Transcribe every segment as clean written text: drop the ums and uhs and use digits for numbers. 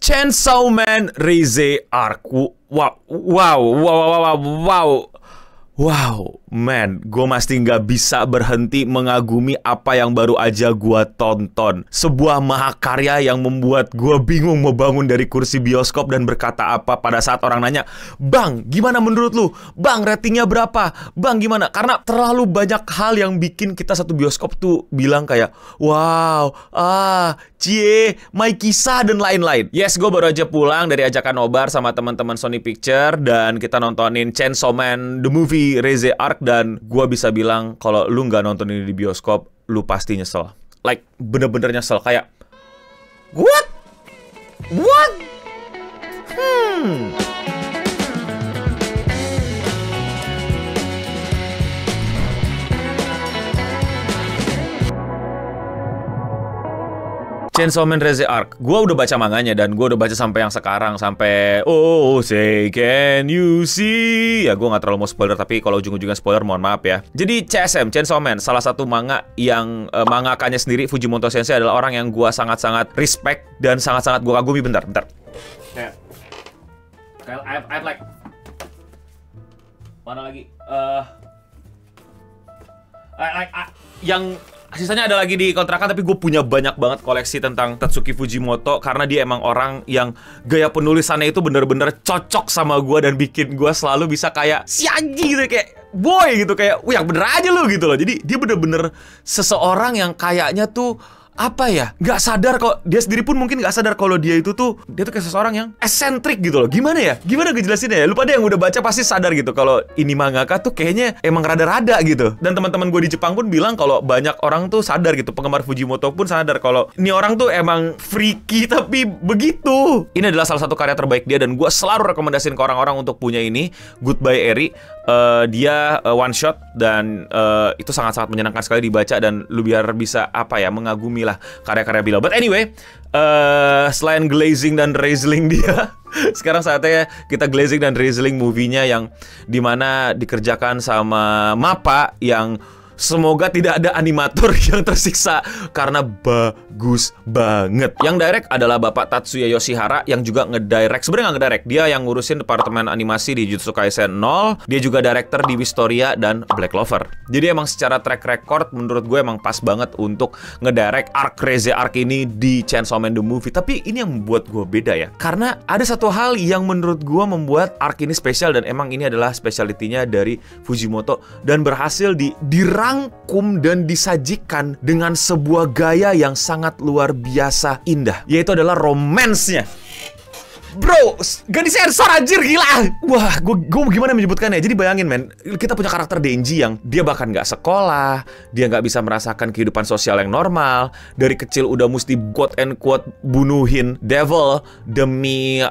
Chainsaw Man Re:Zero Arc. Wow, man, gue masih nggak bisa berhenti mengagumi apa yang baru aja gue tonton. Sebuah mahakarya yang membuat gue bingung mau bangun dari kursi bioskop dan berkata apa pada saat orang nanya, "Bang, gimana menurut lu? Bang, ratingnya berapa? Bang, gimana?" Karena terlalu banyak hal yang bikin kita satu bioskop tuh bilang kayak, "Wow, my kisah," dan lain-lain. Yes, gue baru aja pulang dari ajakan nobar sama teman-teman Sony Picture dan kita nontonin Chainsaw Man The Movie Re:Zero Arc, dan gue bisa bilang kalau lu nggak nonton ini di bioskop, lu pasti nyesel. Like, bener-bener nyesel. Kayak, what? Chainsaw Man Re:Zero Arc. Gue udah baca manganya dan gue udah baca sampai yang sekarang, sampai "Oh, say can you see?" Ya, gue nggak terlalu mau spoiler, tapi kalau ujung-ujungnya spoiler mohon maaf ya. Jadi CSM, Chainsaw Man, salah satu manga yang mangakannya sendiri Fujimoto Sensei adalah orang yang gue sangat-sangat respect dan sangat-sangat gue kagumi. Bentar. Kayak I'd like, mana lagi? Yang sisanya ada lagi di kontrakan, tapi gue punya banyak banget koleksi tentang Tatsuki Fujimoto karena dia emang orang yang gaya penulisannya itu bener-bener cocok sama gue dan bikin gue selalu bisa kayak si anjing gitu, kayak boy gitu, kayak yang bener aja lu gitu loh. Jadi dia bener-bener seseorang yang kayaknya tuh apa ya, nggak sadar kok, dia sendiri pun mungkin nggak sadar kalau dia tuh kayak seseorang yang esentrik gitu loh. Gimana ngejelasinnya ya? Lu pada yang udah baca pasti sadar gitu kalau ini mangaka tuh kayaknya emang rada-rada gitu. Dan teman-teman gue di Jepang pun bilang kalau banyak orang tuh sadar gitu, penggemar Fujimoto pun sadar kalau ini orang tuh emang freaky tapi begitu. Ini adalah salah satu karya terbaik dia dan gue selalu rekomendasiin ke orang-orang untuk punya ini, Goodbye Eri. Dia one shot dan itu sangat-sangat menyenangkan sekali dibaca dan lu biar bisa apa ya, mengagumi lah karya-karya beliau. But anyway, selain glazing dan razzling dia, sekarang saatnya kita glazing dan razzling movie-nya yang dimana dikerjakan sama MAPPA yang semoga tidak ada animator yang tersiksa karena bagus banget. Yang direct adalah Bapak Tatsuya Yoshihara yang juga ngedirect, sebenarnya nggak ngedirect, dia yang ngurusin departemen animasi di Jujutsu Kaisen 0. Dia juga director di Wistoria dan Black Clover. Jadi emang secara track record menurut gue emang pas banget untuk ngedirect arc Re:Zero Arc ini di Chainsaw Man The Movie. Tapi ini yang membuat gue beda ya, karena ada satu hal yang menurut gue membuat arc ini spesial dan emang ini adalah specialty-nya dari Fujimoto dan berhasil dirangkum dan disajikan dengan sebuah gaya yang sangat luar biasa indah, yaitu adalah romance-nya. Bro, gak disensor anjir, gila. Wah, gue gimana menyebutkannya. Jadi bayangin men, kita punya karakter Denji yang dia bahkan gak sekolah, dia gak bisa merasakan kehidupan sosial yang normal. Dari kecil udah mesti quote and quote bunuhin devil demi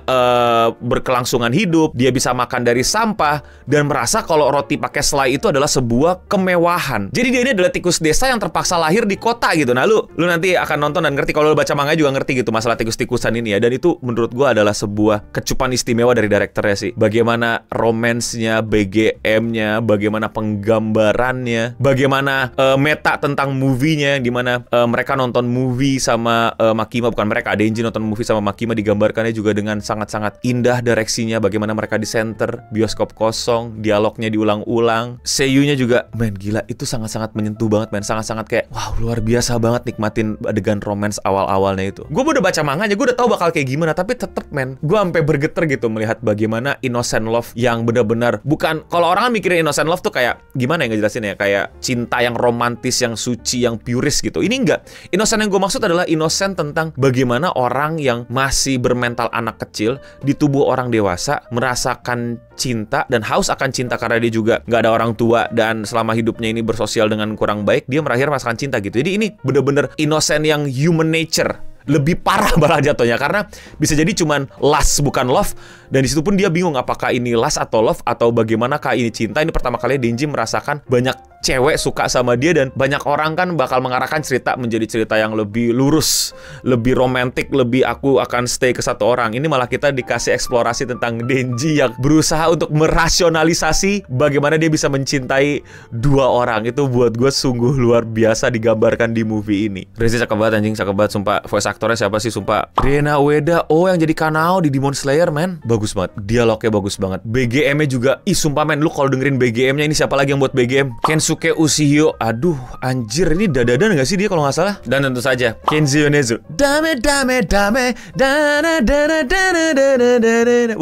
berkelangsungan hidup. Dia bisa makan dari sampah dan merasa kalau roti pakai selai itu adalah sebuah kemewahan. Jadi dia ini adalah tikus desa yang terpaksa lahir di kota gitu. Nah lu nanti akan nonton dan ngerti, kalau lu baca manga juga ngerti gitu masalah tikus-tikusan ini ya. Dan itu menurut gue adalah sebuah kecupan istimewa dari direkturnya sih. Bagaimana romansnya, BGM-nya, bagaimana penggambarannya, bagaimana meta tentang movie-nya, dimana mereka nonton movie sama Makima, bukan mereka, Denji nonton movie sama Makima, digambarkannya juga dengan sangat-sangat indah direksinya, bagaimana mereka di center, bioskop kosong, dialognya diulang-ulang, seiyunya juga, men gila, itu sangat-sangat menyentuh banget men, sangat-sangat kayak, wow luar biasa banget nikmatin adegan romance awal-awalnya itu. Gue udah baca manganya, gue udah tahu bakal kayak gimana, tapi tetep men, gue sampai bergetar gitu melihat bagaimana innocent love yang benar-benar bukan, kalau orang kan mikirin innocent love tuh kayak gimana ya ngejelasin ya, kayak cinta yang romantis, yang suci, yang purist gitu. Ini enggak. Innocent yang gue maksud adalah innocent tentang bagaimana orang yang masih bermental anak kecil di tubuh orang dewasa merasakan cinta dan haus akan cinta karena dia juga nggak ada orang tua dan selama hidupnya ini bersosial dengan kurang baik, dia akhirnya merasakan cinta gitu. Jadi ini benar-benar innocent yang human nature. Lebih parah malah jatuhnya karena bisa jadi cuman lust bukan love, dan disitu pun dia bingung apakah ini lust atau love atau bagaimanakah ini cinta. Ini pertama kali Denji merasakan banyak cewek suka sama dia dan banyak orang kan bakal mengarahkan cerita menjadi cerita yang lebih lurus, lebih romantis, lebih aku akan stay ke satu orang. Ini malah kita dikasih eksplorasi tentang Denji yang berusaha untuk merasionalisasi bagaimana dia bisa mencintai dua orang. Itu buat gue sungguh luar biasa digambarkan di movie ini. Rezi cakep banget anjing, cakep banget sumpah. Voice aktornya siapa sih sumpah? Rena Ueda. Oh, yang jadi Kanao di Demon Slayer, men. Bagus banget. Dialognya bagus banget. BGM-nya juga. Ih, sumpah men, lu kalau dengerin BGM-nya, ini siapa lagi yang buat BGM? Kensuke Ushio. Aduh, anjir, ini dadadan gak sih dia kalau nggak salah? Dan tentu saja Kenji Yonezu. Dame dame dame dana dana dana dana dana.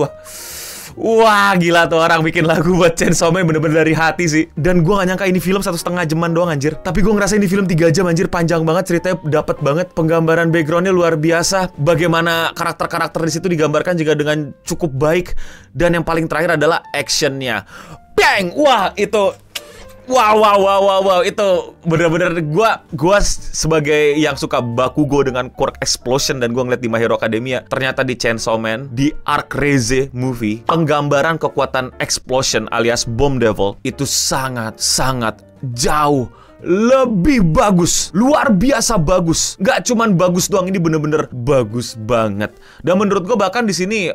Wah, gila tuh orang bikin lagu buat Chainsaw Man bener-bener dari hati sih. Dan gue gak nyangka ini film 1,5 jaman doang anjir. Tapi gue ngerasain ini film 3 jam anjir. Panjang banget, ceritanya dapet banget. Penggambaran backgroundnya luar biasa. Bagaimana karakter-karakter di situ digambarkan juga dengan cukup baik. Dan yang paling terakhir adalah actionnya. Bang! Wah, itu... Wow, itu bener-bener gua sebagai yang suka Bakugo dengan quirk explosion dan gua ngeliat di My Hero Academia, ternyata di Chainsaw Man, di Arc Reze movie, penggambaran kekuatan explosion alias Bomb Devil itu sangat jauh lebih bagus, luar biasa bagus. Gak cuman bagus doang, ini bener-bener bagus banget. Dan menurut gue bahkan di sini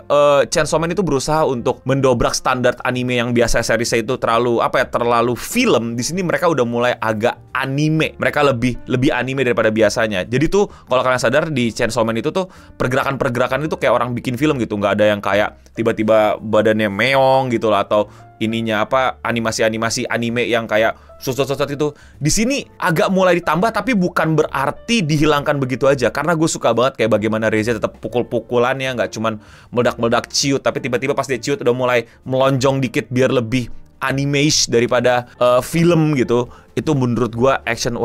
Chainsaw Man itu berusaha untuk mendobrak standar anime yang biasa seriesnya itu terlalu terlalu film. Di sini mereka udah mulai agak anime. Mereka lebih anime daripada biasanya. Jadi tuh kalau kalian sadar di Chainsaw Man itu tuh pergerakan-pergerakan itu kayak orang bikin film gitu. Nggak ada yang kayak tiba-tiba badannya meong gitu lah, atau ininya animasi-animasi anime yang kayak susut-susut itu. Di sini agak mulai ditambah, tapi bukan berarti dihilangkan begitu aja. Karena gue suka banget kayak bagaimana Reza tetap pukul-pukulannya, nggak cuman meledak-meledak ciut, tapi tiba-tiba pas dia ciut udah mulai melonjong dikit biar lebih animation daripada film gitu. Itu menurut gue action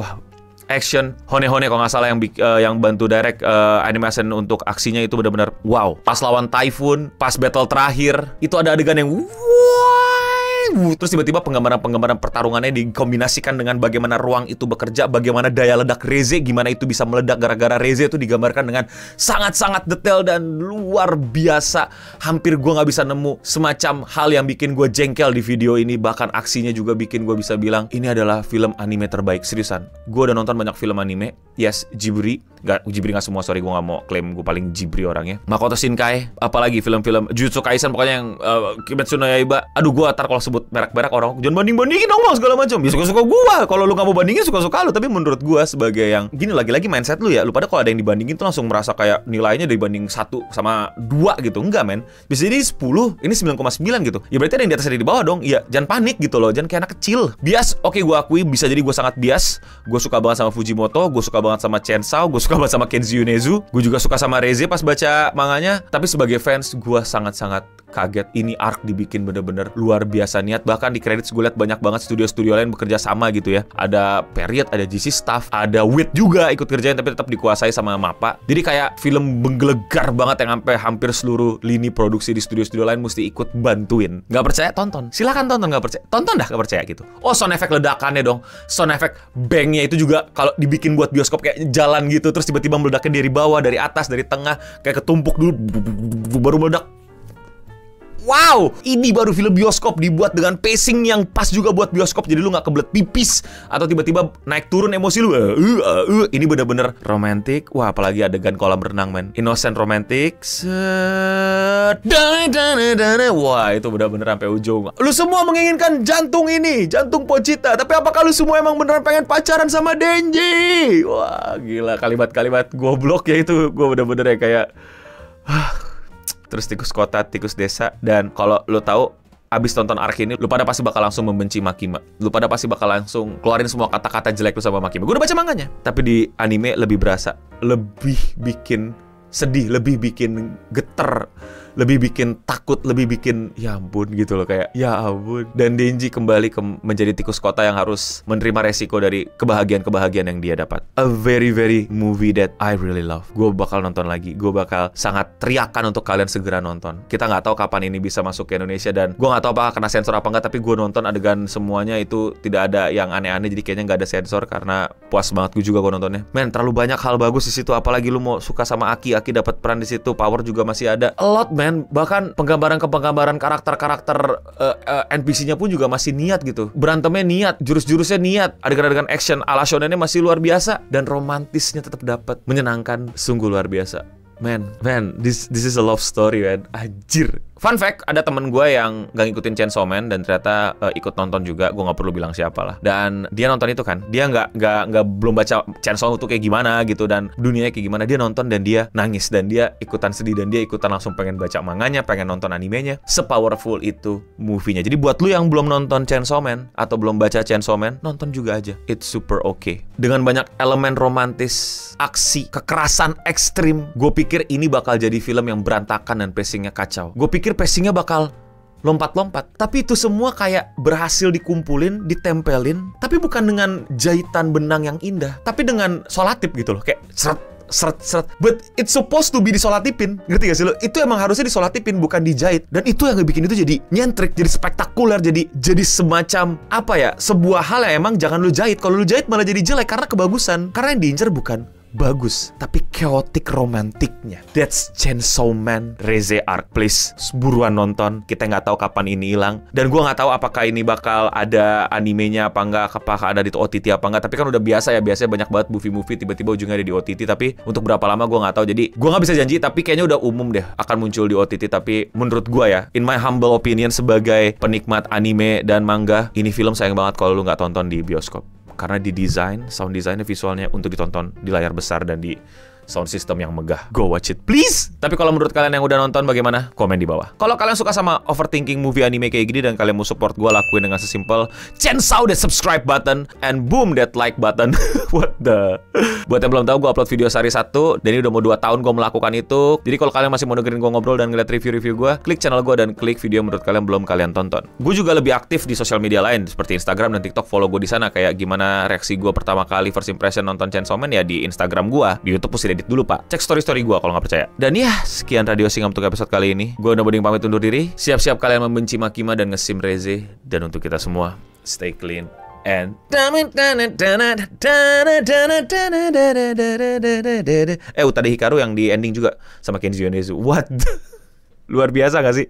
Hone kalau nggak salah yang bantu direct animation untuk aksinya itu benar-benar wow. Pas lawan Typhoon, pas battle terakhir itu ada adegan yang terus tiba-tiba penggambaran pertarungannya dikombinasikan dengan bagaimana ruang itu bekerja, bagaimana daya ledak Reze, gimana itu bisa meledak gara-gara Reze itu digambarkan dengan sangat-sangat detail dan luar biasa. Hampir gue nggak bisa nemu semacam hal yang bikin gue jengkel di video ini. Bahkan aksinya juga bikin gue bisa bilang ini adalah film anime terbaik. Seriusan, gue udah nonton banyak film anime. Yes, Ghibli nggak semua, sorry, gue nggak mau klaim gue paling Ghibli orangnya. Makoto Shinkai, apalagi film-film Jujutsu Kaisen, pokoknya yang Kimetsu no Yaiba. Aduh, gue ntar kalau sebut merek-merek orang jangan banding-bandingin dong bang, segala macam. Ya suka-suka gue. Kalau lu nggak mau bandingin, suka-suka lu. Tapi menurut gue sebagai yang gini, lagi-lagi mindset lu ya, lu pada kalau ada yang dibandingin tuh langsung merasa kayak nilainya dibanding 1 sama 2 gitu. Enggak, men. Bisa jadi 10, ini 9,9 gitu. Ya berarti ada yang di atas, ada di bawah dong. Ya jangan panik gitu loh, jangan kayak anak kecil. Bias, oke, gue akui bisa jadi gue sangat bias. Gue suka banget sama Fujimoto, gue suka banget sama Chainsaw, gue suka banget sama Kenji Yonezu, gue juga suka sama Reze pas baca manganya. Tapi sebagai fans, gue sangat-sangat kaget. Ini arc dibikin bener-bener luar biasa niat. Bahkan di credits gue liat banyak banget studio-studio lain bekerja sama gitu ya. Ada Period, ada GC Staff, ada WIT juga ikut kerjain, tapi tetap dikuasai sama MAPPA. Jadi kayak film menggelegar banget yang sampai hampir seluruh lini produksi di studio-studio lain mesti ikut bantuin. Gak percaya? Tonton. Silakan tonton. Gak percaya? Tonton dah, gak percaya gitu. Oh, sound effect ledakannya dong. Sound effect bangnya itu juga kalau dibikin buat bioskop kayak jalan gitu, terus tiba-tiba meledaknya dari bawah, dari atas, dari tengah, kayak ketumpuk dulu baru meledak. Wow, ini baru film bioskop dibuat dengan pacing yang pas juga buat bioskop. Jadi lu nggak kebelet pipis atau tiba-tiba naik turun emosi lu. Ini bener-bener romantis. Wah, apalagi adegan kolam renang, men. Innocent romantic. Wah, itu bener-bener sampai ujung. Lu semua menginginkan jantung ini, jantung Pochita. Tapi apakah lu semua emang beneran pengen pacaran sama Denji? Wah, gila, kalimat-kalimat goblok ya itu. Gue bener-bener ya kayak terus tikus kota, tikus desa. Dan kalau lo tahu, abis tonton arc ini, lu pada pasti bakal langsung membenci Makima. Lu pada pasti bakal langsung keluarin semua kata-kata jelek lu sama Makima. Gue udah baca manganya. Tapi di anime lebih berasa, lebih bikin sedih, lebih bikin geter, lebih bikin takut, lebih bikin ya ampun gitu loh, kayak ya ampun. Dan Denji kembali menjadi tikus kota yang harus menerima resiko dari kebahagiaan-kebahagiaan yang dia dapat. A very movie that I really love. Gue bakal nonton lagi. Gue bakal sangat teriakan untuk kalian segera nonton. Kita nggak tahu kapan ini bisa masuk ke Indonesia, dan gue nggak tahu apakah kena sensor apa nggak. Tapi gue nonton adegan semuanya itu tidak ada yang aneh-aneh, jadi kayaknya nggak ada sensor karena puas banget gue juga gue nontonnya. Men, terlalu banyak hal bagus di situ. Apalagi lu mau suka sama Aki dapat peran di situ. Power juga masih ada. A lot, man. Bahkan penggambaran karakter-karakter NPC-nya pun juga masih niat gitu. Berantemnya niat, jurus-jurusnya niat, adegan-adegan action ala shonennya masih luar biasa, dan romantisnya tetap dapat. Menyenangkan, sungguh luar biasa. Man, this is a love story, man. Anjir, Fun fact, ada temen gue yang gak ngikutin Chainsaw Man dan ternyata ikut nonton juga. Gue gak perlu bilang siapa lah. Dan dia nonton itu kan, dia belum baca Chainsaw itu kayak gimana gitu dan dunianya kayak gimana. Dia nonton dan dia nangis dan dia ikutan sedih dan dia ikutan langsung pengen baca manganya, pengen nonton animenya. Se-powerful itu movie-nya. Jadi buat lu yang belum nonton Chainsaw Man atau belum baca Chainsaw Man, nonton juga aja. It's super okay. Dengan banyak elemen romantis, aksi, kekerasan ekstrim, gue pikir ini bakal jadi film yang berantakan dan pacingnya kacau. Gue pikir pacingnya bakal lompat-lompat. Tapi itu semua kayak berhasil dikumpulin, ditempelin. Tapi bukan dengan jahitan benang yang indah. Tapi dengan solatip gitu loh. Kayak seret. But it's supposed to be disolatipin. Ngerti gak sih lo? Itu emang harusnya disolatipin, bukan dijahit. Dan itu yang bikin itu jadi nyentrik, jadi spektakuler, jadi semacam apa ya? Sebuah hal yang emang jangan lu jahit. Kalau lu jahit malah jadi jelek karena kebagusan. Karena yang diincar bukan bagus, tapi chaotic romantiknya. That's Chainsaw Man, Reze Arc. Please, buruan nonton. Kita nggak tahu kapan ini hilang. Dan gue nggak tahu apakah ini bakal ada animenya apa nggak, apakah ada di OTT apa nggak. Tapi kan udah biasa ya, biasanya banyak banget movie-movie tiba-tiba ujungnya ada di OTT. Tapi untuk berapa lama gue nggak tahu. Jadi gue nggak bisa janji, tapi kayaknya udah umum deh akan muncul di OTT. Tapi menurut gue ya, in my humble opinion sebagai penikmat anime dan manga, ini film sayang banget kalau lu nggak tonton di bioskop. Karena di desain, sound desainnya, visualnya untuk ditonton di layar besar dan di sound system yang megah. Go watch it, please! Tapi kalau menurut kalian yang udah nonton bagaimana? Komen di bawah. Kalau kalian suka sama overthinking movie anime kayak gini dan kalian mau support gue, lakuin dengan sesimpel Chainsaw that subscribe button and boom that like button. What the? Buat yang belum tahu, gue upload video sehari 1 dan ini udah mau 2 tahun gue melakukan itu. Jadi kalau kalian masih mau dengerin gue ngobrol dan ngeliat review-review gue, klik channel gue dan klik video yang menurut kalian belum kalian tonton. Gue juga lebih aktif di sosial media lain seperti Instagram dan TikTok. Follow gue di sana. Kayak gimana reaksi gue pertama kali first impression nonton Chainsaw Man ya di Instagram gue. Di YouTube mesti edit dulu pak. Cek story gue kalau nggak percaya. Dan ya, sekian Radio Singa untuk episode kali ini. Gue udah pamit undur diri. Siap-siap kalian membenci Makima dan ngesim Reze. Dan untuk kita semua, stay clean and Utada Hikaru yang di ending juga sama Kenji Yonezu. What? Luar biasa gak sih?